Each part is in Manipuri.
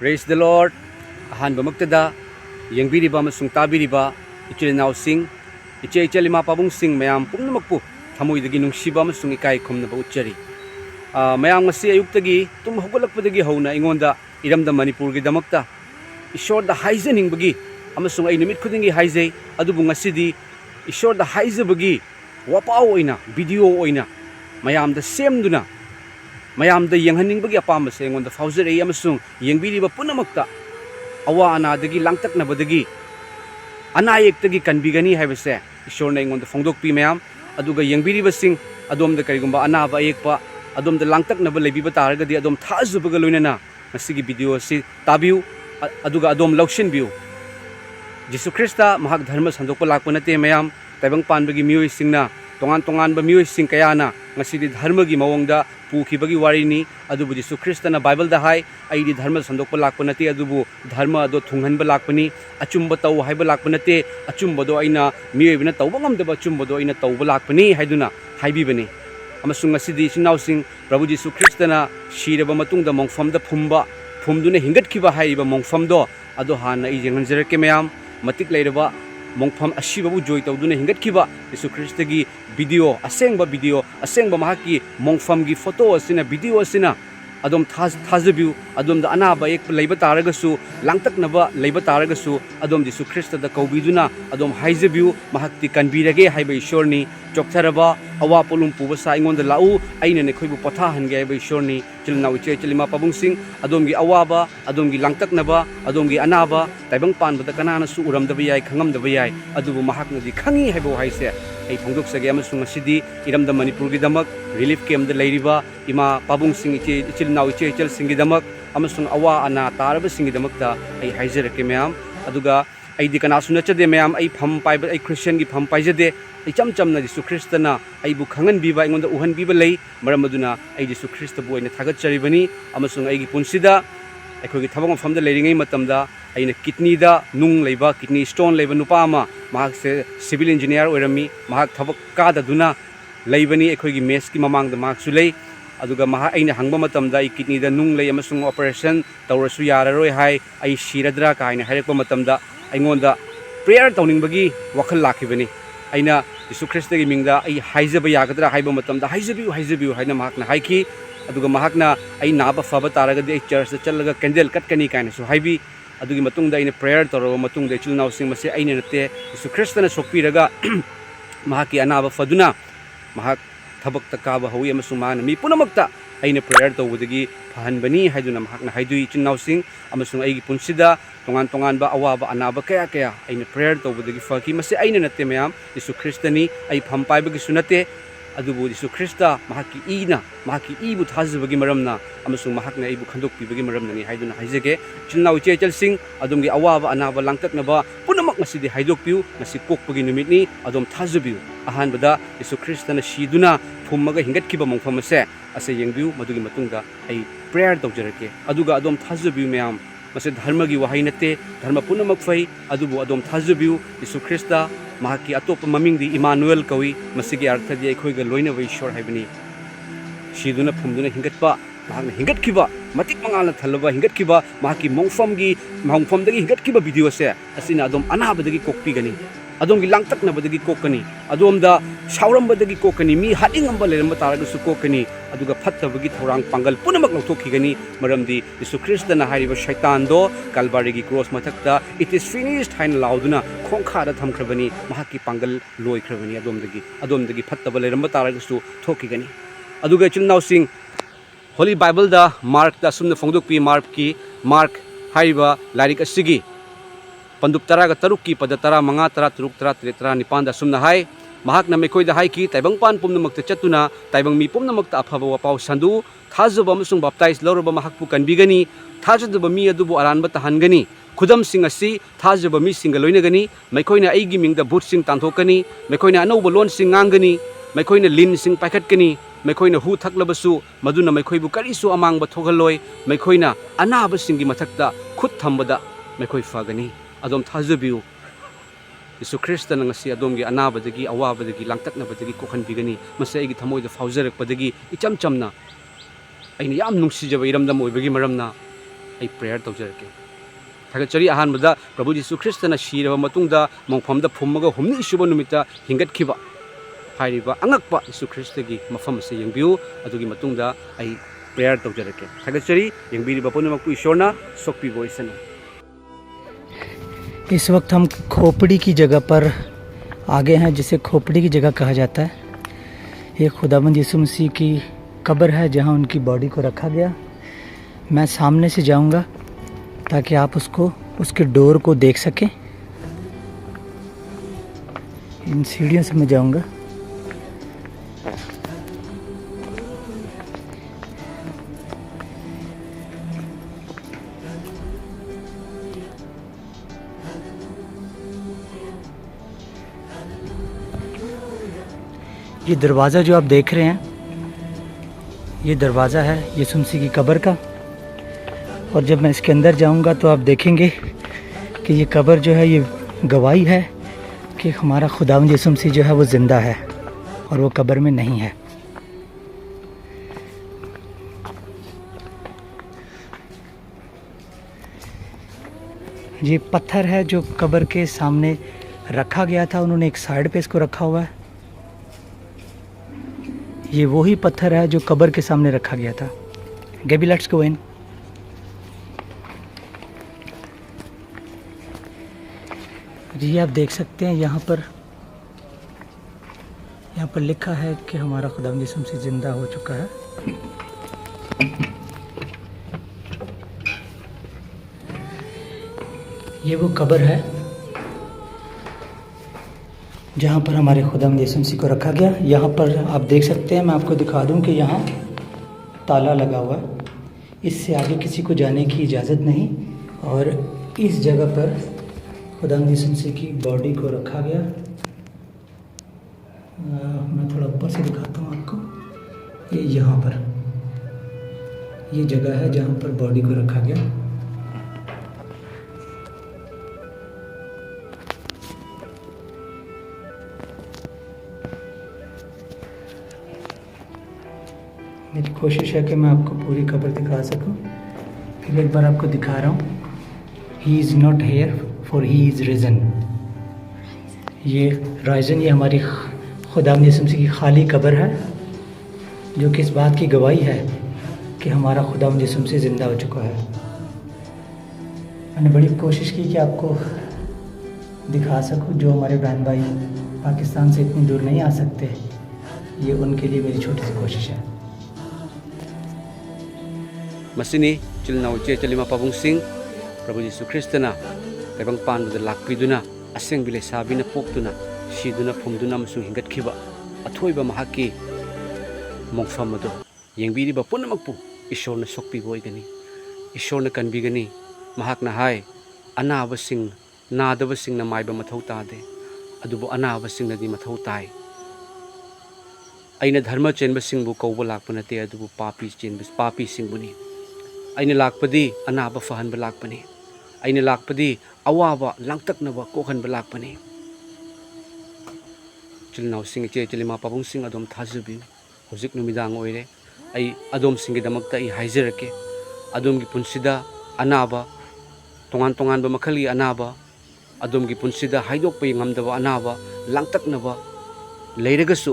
Praise the Lord. Ahanba magtada yengbiriba amasung tabiriba ichil nausing ichel lima pabung sing mayam pumnamagpu thamoidagi nungsiba amasung ikai khumnaba uchari. Mayam ngasi ayuktagi tum hugulakpadagi hauna ingonda iramda Manipurgi damakta Ishorda haizaningbagi amasung ay numit khudingi haizay adubu ngasidi Ishorda haizabagi wapaw oina video oina mayamda semduna mayamda yenghaningbagi apambase ingonda fauzare amasung yengbiriba punamakta awa anadagi langtaknabadagi anayektagi kanbigani haibase Ishorna ingonda phongdokpi mayam aduga yengbiribasing adomda karigumba anaba ayekpa adomda langtaknaba lebiba taragadi adom thazubaga loinana masigi video si tabiu aduga adom laushinbiu Jesu Krista mahak dharma sandokpa lakpa nate mayam taibang panbagi miyoy singna tongan ba miyoy sing kayana ngasidi dharma gi mawongda pukibagi warini adubu Jesu Krista na Bible da hai aidi dharma sandokpa lakpa nate adubu dharma ado thunghanba lakpani achumba taw haiba lakpa nate achumba do aina miyoy bina tawba ngamdaba achumba do aina tawba lakpani haiduna haibibani amasung ngasidi sinausing Prabhu Jesu Krista na shiraba matungda mongfamda phumduna hingatkiba haiba mongfamdo ado hana i jenganjarake mayam matik leiraba mongfam ashibabu joy tawduna hingatkiba Jesu Krista gi video asengba mahaki mongfam gi photo asina video asina adom thazabiu adom da anaba ek leiba taragasu langtaknaba leiba taragasu adom Jesu Krista da kaubiduna adom haizabiu mahakti kanbirage haiba ishorni choktaraba awa polum pubasa ingonda lau aina ne khoibu patha hange haiba ishorni chilnawi chelima pabungsing adom gi awaba adom gi langtaknaba adom gi anaba taibang panbada kanana su uramdaba yai khangamdaba yai adubu mahakna di khangi haiba haise ai phongdok sage amasung asidi iramda Manipurgi damak relief camp da leiriba ima pabungsing ichilnawi chel singi damak amasung awa ana taraba singi damak da ai haizarake mayam aduga ai dikana sunachade mayam ai pham paiba ai Christian gi pham paijade ai chamna Jesu Krista na ai bu khangan biba ingonda uhan biba lei maram aduna ai Jesu Krista bu aina thagat charibani amasung ai gi punsida aikogi thabang famda leiringai matamda aina kidney da nung leiba kidney stone leiba nupa ama mahak se civil engineer oirami mahak thabak ka da duna leibani aikogi mes ki mamang da mahak su lei aduga mahak aina hangba matamda ai kidney da nung lei amasung operation tawrasu yararoi hai ai shiradra ka aina harekpa matamda aingonda prayer tawningbagi wakhal lakhibani aina Jesu Krista gi mingda ai haizaba yagadra haiba matamda haizabiu haina mahakna haiki aduga mahakna ai naba faba taragadi ai church challaga candle katkani kaina su haibi adugi matungda ina prayer toroba matungda chilnaw sing mase aina nate Jesu Krista na sokpiraga mahaki anaba faduna mahak thabak takaba hawi amasung mahana mi punamakta aina prayer tawudagi phahanbani haiduna mahakna haidui chilnaw sing amasung aigi punsida tongan ba awaba anaba kaya aina prayer tawudagi faki mase aina nate mayam Jesu Krista ni ai phampaibagi sunate adubu Jesu Krista mahaki ibu thazabagi maramna amasung mahakna ibu khandokpibagi maramna ni haiduna haizage chilnaw chel sing adumgi awaba anaba langtaknaba punamak masidi haidokpiu masi kokpagi numitni adom thazabiu ahanbada Jesu Krista na shiduna phummaga hingatkiba mongfam ase yengbiu madugi matungda ai prayer tawjarake aduga adom thazabiu mayam mase dharma gi wahai nate dharma punamak fai adubu adom thazabiu Jesu Krista mahaki atopa mamingdi Emmanuel kawi masigi arthadi aikhoiga loina waishor haibani shiduna phumduna hingatpa mahakna hingatkiba matik mangala thalaba hingatkiba mahaki mongfamdagi hingatkiba video se asina adom anabadagi kokpigani adomgi langtaknabadagi kokani adomda saurambadagi kokani mi hadingamba leramba taragasu kokani aduga phattabagi thorang pangal punamak lawthokigani maramdi Jesu Krista na hariba shaitan do Calvary cross mathakta it is finished hain lauduna khongkha da thamkhrabani mahaki pangal loikhrabani adomdagi phattaba leramba taragasu thokigani aduga chilnaw sing Holy Bible da Mark da sumna phongdokpi Mark hariba larik asigi Pandup taraga tarukki pada tara manga tara turuk tara tiri tara nipan da sumna hai mahak na mekhoi da hai ki taibang pan pumnamakta chatuna taibang mi pumnamakta aphaba wapaw sandu thazaba amasung baptize loraba mahakpu kanbigani thajadaba mi adubu aranba tahangani khudam sing asi thajaba mi singa loinagani mekhoi aigi mingda bhut sing tanthokani mekhoi na anauba lon sing ngangani mekhoi lin sing paikhatkani mekhoi hu thaklabasu maduna mekhoi bu karisu amangba thogaloi mekhoi anaba singi mathakta khut thambada mekhoi fagani adom thazabiu Jesu Krista na ngasi adomgi anabadagi awabadagi langtaknabadagi kokhanbigani mase aigi thamoida faujarakpadagi ichamchamna aina yam nungsijaba iramdam oibagi maramna ꯑꯩ ꯄ꯭ꯔꯦꯌꯔ ꯇꯧꯖꯔꯛꯀꯦ ꯊꯥꯒꯠꯆꯔꯤ ꯑꯍꯥꯟꯕꯗ ꯄ꯭ꯔꯚꯨ ꯖꯤꯁꯨ ꯈ꯭ꯔꯤꯁꯇꯅ ꯁꯤꯔꯕ ꯃꯇꯨꯡꯗ ꯃꯣꯡꯐꯝꯗ ꯐꯨꯝꯃꯒ ꯍꯨꯝꯅꯤ ꯁꯨꯕ ꯅꯨꯃꯤꯠꯇ ꯍꯤꯡꯒꯠꯈꯤꯕ ꯍꯥꯏꯔꯤꯕ ꯑꯉꯛꯄ ꯖꯤꯁꯨ ꯈ꯭ꯔꯤꯁꯇꯒꯤ ꯃꯐꯝ ꯑꯁꯤ ꯌꯦꯡꯕꯤꯌꯨ ꯑꯗꯨꯒꯤ ꯃꯇꯨꯡꯗ ꯑꯩ प्रेयर तौजरके थगचरी यंगबीरिबा पुनमकपु ईश्वरना सोक्पीबो इसनु। इस वक्त हम खोपड़ी की जगह पर आगे हैं, जिसे खोपड़ी की जगह कहा जाता है। ये खुदाबंद यीशु मसीह की कब्र है जहाँ उनकी बॉडी को रखा गया। मैं सामने से जाऊंगा ताकि आप उसके डोर को देख सकें। इन सीढ़ियों से मैं जाऊंगा। ये दरवाज़ा जो आप देख रहे हैं, ये दरवाज़ा है यीशु मसीह की कब्र का। और जब मैं इसके अंदर जाऊंगा तो आप देखेंगे कि ये कब्र जो है, ये गवाही है कि हमारा खुदावंद यीशु मसीह जो है वो ज़िंदा है और वो कब्र में नहीं है। ये पत्थर है जो कब्र के सामने रखा गया था, उन्होंने एक साइड पे इसको रखा हुआ है। ये वही पत्थर है जो कब्र के सामने रखा गया था। गेबी, लेट्स गो इन। ये आप देख सकते हैं यहाँ पर लिखा है कि हमारा खुदावंद यीशु मसीह जिंदा हो चुका है। ये वो कब्र है जहाँ पर हमारे खुदावंद यीशु मसीह को रखा गया। यहाँ पर आप देख सकते हैं, मैं आपको दिखा दूँ कि यहाँ ताला लगा हुआ है, इससे आगे किसी को जाने की इजाज़त नहीं। और इस जगह पर खुदावंद यीशु मसीह की बॉडी को रखा गया। मैं थोड़ा ऊपर से दिखाता हूँ आपको। ये यहाँ पर ये जगह है जहाँ पर बॉडी को रखा गया। मेरी कोशिश है कि मैं आपको पूरी कब्र दिखा सकूं। फिर एक बार आपको दिखा रहा हूँ। He is not here for he is risen. ये राइजन, ये हमारी खुदावंद यीशु मसीह की खाली कब्र है, जो कि इस बात की गवाही है कि हमारा खुदावंद यीशु मसीह ज़िंदा हो चुका है। मैंने बड़ी कोशिश की कि आपको दिखा सकूं। जो हमारे बहन भाई पाकिस्तान से इतनी दूर नहीं आ सकते, ये उनके लिए मेरी छोटी सी कोशिश है। मसिनी चिलनाउ चे चलिमा पाबुंग सिंह प्रभु यीशु ख्रिस्टना तैबंग पानबद लाक्पिदुना असेंग बिले साबिना पोक्तुना शीदुना फुमदुना मसु हिंगतखिबा अथोइबा महाकी मोंगफमदो येंबिरिबा पुनमकपु ईश्वरना सोक्पिबोइगनी ईश्वरना कनबिगनी महाकना हाय अनाबसिंग नादबसिंगना माइबा मथौ तादे अदुबो अनाबसिंगनदी मथौ ताई अइना धर्म चेनबसिंगबु कौबा लाक्पा नते अदुबु पापी सिंगबुनी अइना लाक्पदी अनाबा फहनबा लाक्पनी अइना लाक्पदी अवाबा लांगतकनबा कोहनबा लाक्पनी चिलनाउ सिंग चे चिलिमा पाबुंग सिंग अदोम थाजुबि हुजिक नुमिदांग ओइरे अइ अदोम सिंग दमकता इ हाइजरके अदोम की पुंसिदा अनाबा तोंगान तोंगानबा मखलि अनाबा अदोम की पुंसिदा हाइदोकपा यंगमदबा अनाबा लांगतकनबा लेरगसु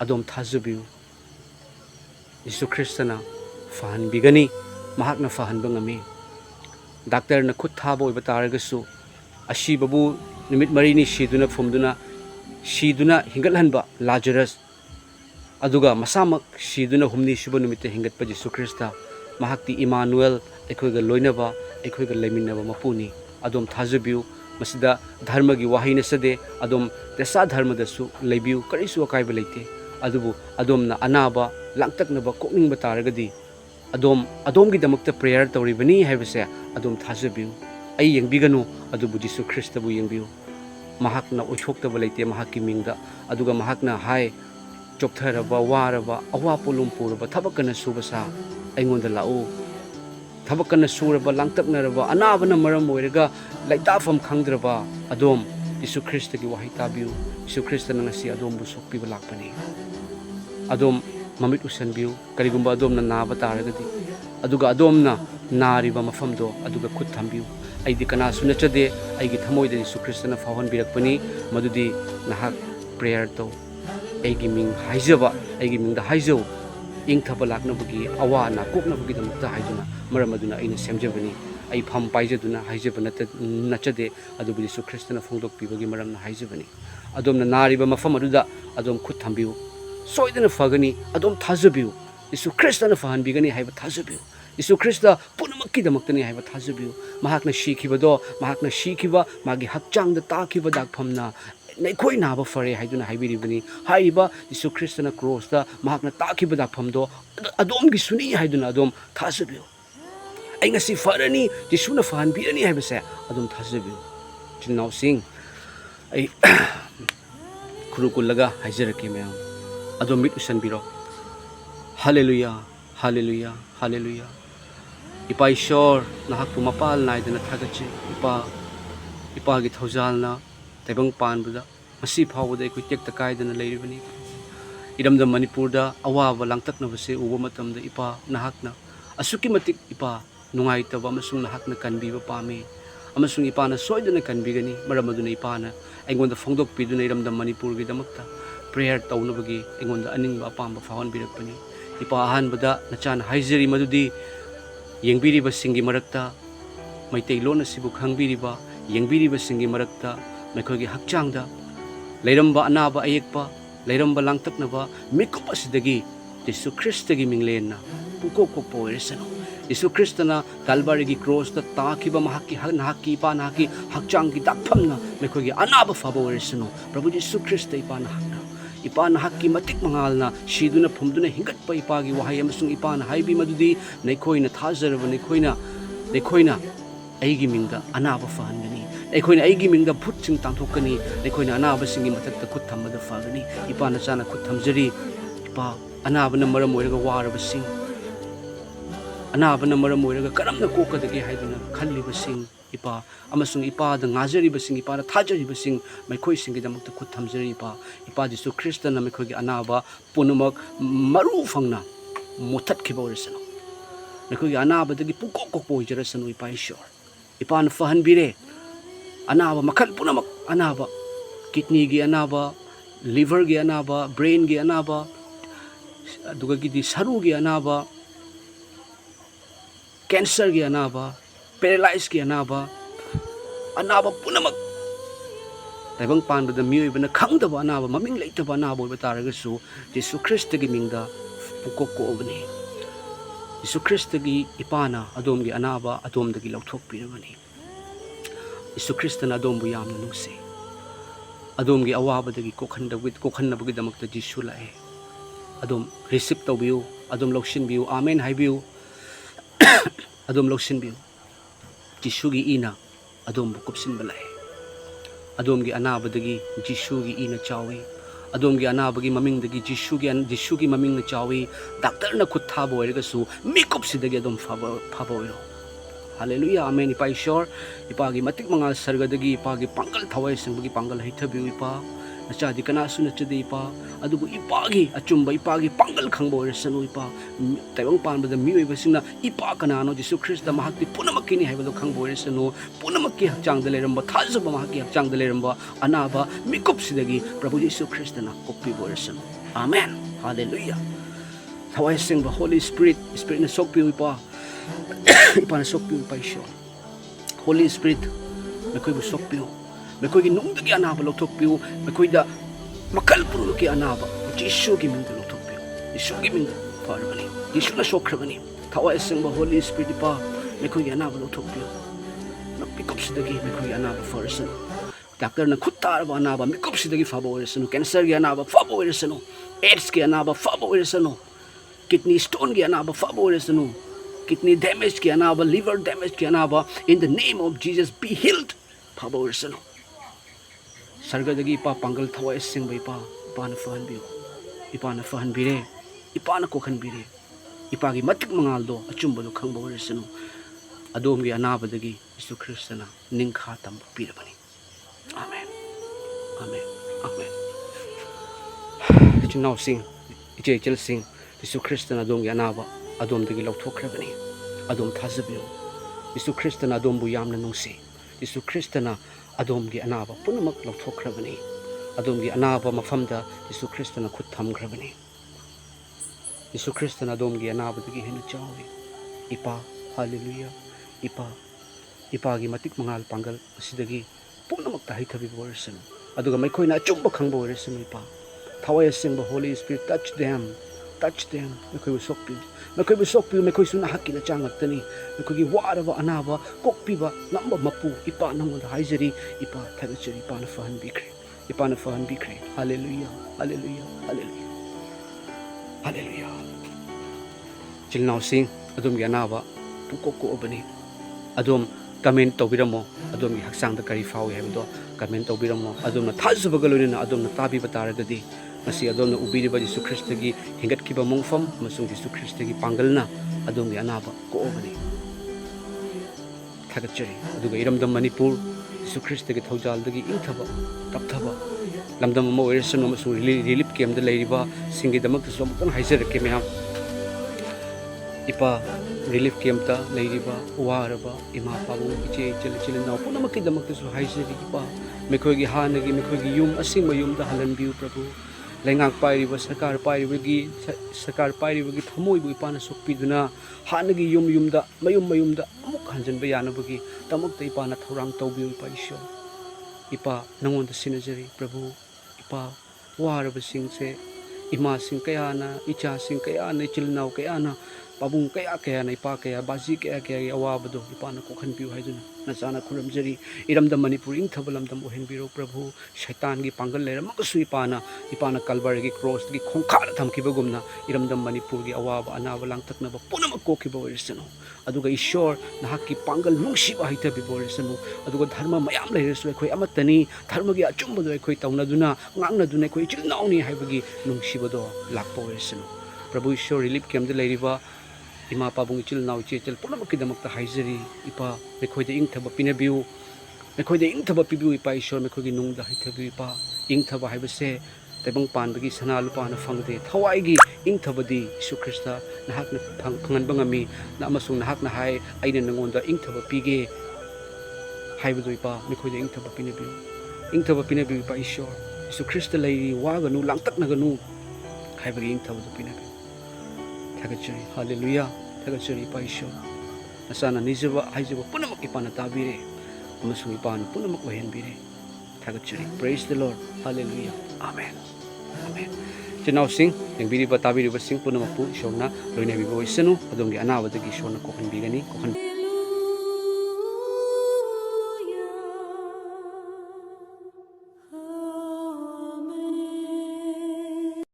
अदोम थाजुबिउ यीशु ख्रिस्टना फहनबिगनी महाकना फहनबा ngami डॉक्टर न खुद थाबा ओइबा तारगसु अशीबबु निमित मरीनी शीदुना हिंगलहनबा लाजरस अदुगा मसामक शीदुना हुमनी सुबा निमित हिंगतपा यीशु ख्रिस्ता महाक्ति इमानुएल एखोइगा लोइनबा एखोइगा लेमिनबा मपुनी अदोम थाजुबिउ मसिदा धर्म की वाही नसदे अदोम तेसा धर्म दसु लेबिउ करिसु अकाइबा लेते अदुबु अदोमना अनाबा लांगतकनबा कोकनिंगबा तारगदी अदोम की दमकता प्रेयर तौरिबनी हैबसे अदोम थाजुबिउ अइ यंगबिगनु अदुबु यीशु ख्रिस्टबु यंगबिउ महाकना ओइथोक्तबा लेते महाकि मिंगदा अदुगा महाकना हाय चोक्थरबा वारबा अवा पोलुम पुरबा थबकना सुबसा अइंगोंदा लाओ थबकना सुरबा लांगतकनरबा अनाबना मरम ओइरगा लाइताफम खंगद्रबा अदोम यीशु ख्रिस्ट की वाही ताबिउ यीशु ख्रिस्टना ngasi अदोमबु सोक्पिबा लाक्पनी अदोम ममित उसनबिउ करिगुंबा अदोमना नाबा तारगदी अदुगा अदोमना नारिबा मफमदो अदुगा खुद थम्बियु अइदि कनासु नचदे अइगी थमोइदे यीशु ख्रिस्टना फावहनबिरकपनि मदुदि नाहक प्रेयर तो अइगी मिंग हाइजबा अइगी मिंगदा हाइजौ इंथबा लाकनबगी अवा ना कोकनबगी दमकता हाइजुना मरम अदुना अइना सेमजबनि अइ फम पाइजदुना हाइजब नचदे अदुबु यीशु ख्रिस्टना फोंदोकपिबगी मरमना हाइजबनि अदोमना नारिबा मफम अदुदा अदोम खुद थम्बियु सोइदना फगनी अदोम थाजबियु यीशु ख्रिस्टना फहनबिगनी हाइबा थाजबियु यीशु ख्रिस्ट पुनमक्कीदमक्तनी हाइबा थाजबियु महाकना शिखिबदो महाकना शिखिबा मागी हक्चांगदा ताखिबा दागफमना नैखोय नाबा फरे हाइदुना हाइबिरिबनी हाइबा यीशु ख्रिस्टना क्रॉसदा महाकना ताखिबा दागफमदो अदोमगी सुनी हाइदुना अदोम थाजबियु अइ ngasi फरनी यीशुना फहनबिरनी हाइबसे अदोम थाजबियु चिन्नाव सिंह अइ खुरुकुलगा हाइजरके मैम अदोम मिट उसनबिरो हालेलुया हालेलुया हालेलुया इपा ईश्वर नाहकु मपाल नाइदना थागचे इपा गी थौजालना तैबंग पानबुदा मसी फावदा अखोय टेक्ता कायदना लेरिबनी इरमदा मणिपुरदा अवाबा लांगतकनबसे उबा मतमदा इपा नाहकना असुकी मतिक इपा नुंगाइतबा अमसुंग नाहकना कनबिबा पामे अमसुंग इपाना सोइदना कनबिगनी मरम अदुना इपाना अइगोंदा फोंदोकपिदुना इरमदा मणिपुरगी दमकता प्रेयर तौनबगी अइगोंदा अनिंगबा पांबा फावहनबिरकपनी इपा अहानबदा नचान हाइजरी मदुदी येंबिरिबसिंगी मरक्ता मैतैलोन असिबु खंगबिरिबा येंबिरिबसिंगी मरक्ता मैखोगी हक्चांगदा लैरंबा अनाबा अयेकपा लैरंबा लांगतकनबा मिकुप असिदगी यीशु ख्रिस्टगी मिंगलेना पुकोकोपो ओइरसनो यीशु ख्रिस्टना काल्वारीगी क्रॉसदा ताखिबा महाकी नाहकी इपा नाहकी हक्चांगी दागफमना मैखोगी अनाबा फाबो ओइरसनो प्रभु यीशु ख्रिस्ट इपा नाहकना इपा नाहकी मतिक मंगालना शीदुना फुमदुना हिंगटपा इपागी वहाय अमसुंग इपाना हाइबी मदुदी नैखोइना थाजरबा नैखोइना अइगी मिंगदा अनाबा फहनगनी नैखोइना अइगी मिंगदा भूतसिंग तांथोकनी नैखोइना अनाबसिंगी मथक्ता खुद थम्बदा फगनी इपाना चाना खुद थमजरी इपा अनाबना मरम ओइरगा वारबसिंग अनाबना मरम ओइरगा करमना कोकदगे हाइदुना खल्लिबसिंग इपा अमसुंग इपादा ngaजरिबसिंग इपाना थाजरिबसिंग मैखोइसिंगीदमक्ता खुद थमजरी इपा यीशु ख्रिस्टना मैखोगी अनाबा पुनमक मरु फंगना मोथतखिबा ओइरसनो मैखोगी अनाबदगी पुकोकोपो ओइजरसनो इपा ईश्वर इपाना फहनबिरे अनाबा मखल पुनमक अनाबा किडनीगी अनाबा लिवरगी अनाबा ब्रेनगी अनाबा अदुगगी सरुगी अनाबा कैंसरगी अनाबा पैरालाइज की अनाबा पुनमक तैबंग पानबदा मियोइबना खंगदबा अनाबा ममिंग लेतबा अनाबा ओइबा तारगसु यीशु ख्रिस्टगी मिंगदा पुकोकोबनी यीशु ख्रिस्टगी इपाना अदोमगी अनाबा अदोमदगी लौथोकपिरबनी यीशु ख्रिस्टना अदोमबु यामना नुंसे अदोमगी अवाबदगी कोखन्नबगीदमक्ता यीशु लाए अदोम रिसीव तौबियु अदोम लौसिनबियु आमेन हाइबियु अदोम लौसिनबियु यीशुगी इना अदोमबु कुपसिनबा लाए अदोमगी अनाबदगी यीशुगी इना चावी अदोमगी अनाबगी ममिंगदगी यीशुगी ममिंगना चावी डॉक्टरना खुद थाबा ओइरगसु मिकुपसिदगी अदोम फाबा ओइरो हालेलुया आमेन इपा ईश्वर इपागी मतिक मंगाल सर्गदगी इपागी पांगल थवाई संबगी पांगल हिथबियु इपा नचादी कनासु नचदे इपा अदुबु इपागी अचुंबा इपागी पांगल खंगबा ओइरसनु इपा तैबंग पानबदा मियोइबसिंगना इपा कनानो यीशु ख्रिस्ट महाक्ति पुनमक्किनी हाइबदो खंगबा ओइरसनु पुनमक्की हक्चांगदा लेरंबा थाजबा महाक्की हक्चांगदा लेरंबा अनाबा मिकुपसिदगी प्रभु यीशु ख्रिस्टना कोप्पिबा ओइरसनु आमेन हालेलुया थवाई संबा होली स्पिरिटना सोकपियु इपा इपाना सोकपियु इपा ईश्वर होली स्पिरिट मैखोइबु सोकपियु मैखोइगी नुंगदगी अनाबा लौथोकपियु मैखोइदा मखल पुरुनुकी अनाबा यीशुगी मिंगदा लौथोकपियु यीशुगी मिंगदा फरबनी यीशुना सोखरबनी थवाई संबा होली स्पिरिट इपा मैखोइगी अनाबा लौथोकपियु मिकुपसिदगी मैखोइगी अनाबा फरसनु डॉक्टरना खुद तारबा अनाबा मिकुपसिदगी फाबा ओइरसनु कैंसरगी अनाबा फाबा ओइरसनु एड्सगी अनाबा फाबा ओइरसनु किडनी स्टोनगी अनाबा फाबा ओइरसनु किडनी डैमेज की अनाबा लिवर डैमेज की अनाबा in the name of Jesus be healed फाबा ओइरसनु सरगदगी Ipa Pongal थवाई Singh इपाना फहनबियु इपाना फहनबिरे इपाना कोखनबिरे इपागी मतिक मंगालदो अचुंबदो खंगबा ओइरसनु अदोमगी अनाबदगी Yeshu ख्रिस्टना निंखा तंबा पिरबनी amen amen amen चिन्नाव Singh इचे इचल Singh Yeshu ख्रिस्टना अदोमगी अनाबा अदोमदगी लौथोखरबनी adom thazabiu Yesu Kristana adombu yamna nungsi Yesu Kristana adomgi anaba punamak lauthokhrabani adomgi anaba mafamda Yesu Kristana khut thamkhrabani Yesu Kristana adomgi anabadagi hena chawi ipa hallelujah ipa gi matik mangal pangal asidagi punamak tahi thabi borsanu aduga maikhoina achumba khangba oresanu ipa thawai asengba Holy Spirit touch them makhoi sokpi makhoi suna hakina changaktani makhoi gi waraba anaba kokpiba namba mapu ipa nangonda haijari ipa thagachari ipa na fahan bikre hallelujah chilnau sing adom gi anaba pukoko obani adom comment tobiramo adom gi haksang da kari fawi habdo comment tobiramo adom na thazubaga loina adom na tabi bataragadi masi adom na ubiriba Yesu Kristo gi hingat kiba mongfam masung Yesu Kristo gi pangalna adom gi anaba ko obani thagachari aduga iramdam Manipur Yesu Kristo gi thaujal dagi ingthaba tapthaba lamdam ma oiresano masung relief camp da leiriba singi damak so mutang haijarake meham ipa relief camp ta leiriba waraba ima pabu iche chil na punamak damak so haijari ipa mekhoi gi hanagi mekhoi gi yum asing mayum da halan biu prabhu lengang pairiba sarkar pairibagi thamoi bu ipana sokpiduna hanagi yumda mayum da amuk hanjanba yanabagi tamakta ipana thorang tawbiu ipa isyo ipa nangonda sinajari prabhu ipa waraba singse ima sing kayana icha sing kayana chilnau kayana pabung kaya na ipa kaya baji kaya awabado ipana kokhan piu haiduna nachana khuramjari iramdam Manipur ing thabalamdam ohen biro prabhu shaitan gi pangal lera makasu ipana kalbar gi cross gi khongkhar thamkibagumna iramdam Manipur gi awaba anaba langtaknaba punamak kokiba orisano aduga ishor nahaki pangal nungsiba haita biborisano aduga dharma mayam leresu ekhoi amatani dharma gi achumbado ekhoi taunaduna ngangnaduna ekhoi chilnauni haibagi nungsibado lakpa orisano prabhu ishor relief camp de leiriba ima pabung chil nau che chel punamak kidamakta haijari ipa mekhoi de ingthaba pinabiu mekhoi de ingthaba pibiu ipa ishor mekhoi gi nungda haithabi ipa ingthaba haibase taibang panbagi sana lupa na fangde thawai gi ingthaba di Yesu Krista nahak na phangan bangami na amasung nahak na hai aina nangonda ingthaba pige haibado ipa mekhoi de ingthaba pinabiu ipa ishor Yesu Krista leiri waga nu langtak na ganu haibagi ingthaba do pinabiu thagachari hallelujah thagachari ipa isyo nasana nijaba haijaba punamak ipana tabire amasung ipana punamak ohenbire thagachari praise the Lord hallelujah amen chinau sing yengbiri ba tabiri ba sing punamak pu isona loina bibo isanu adongi anawadagi isona kokhanbigani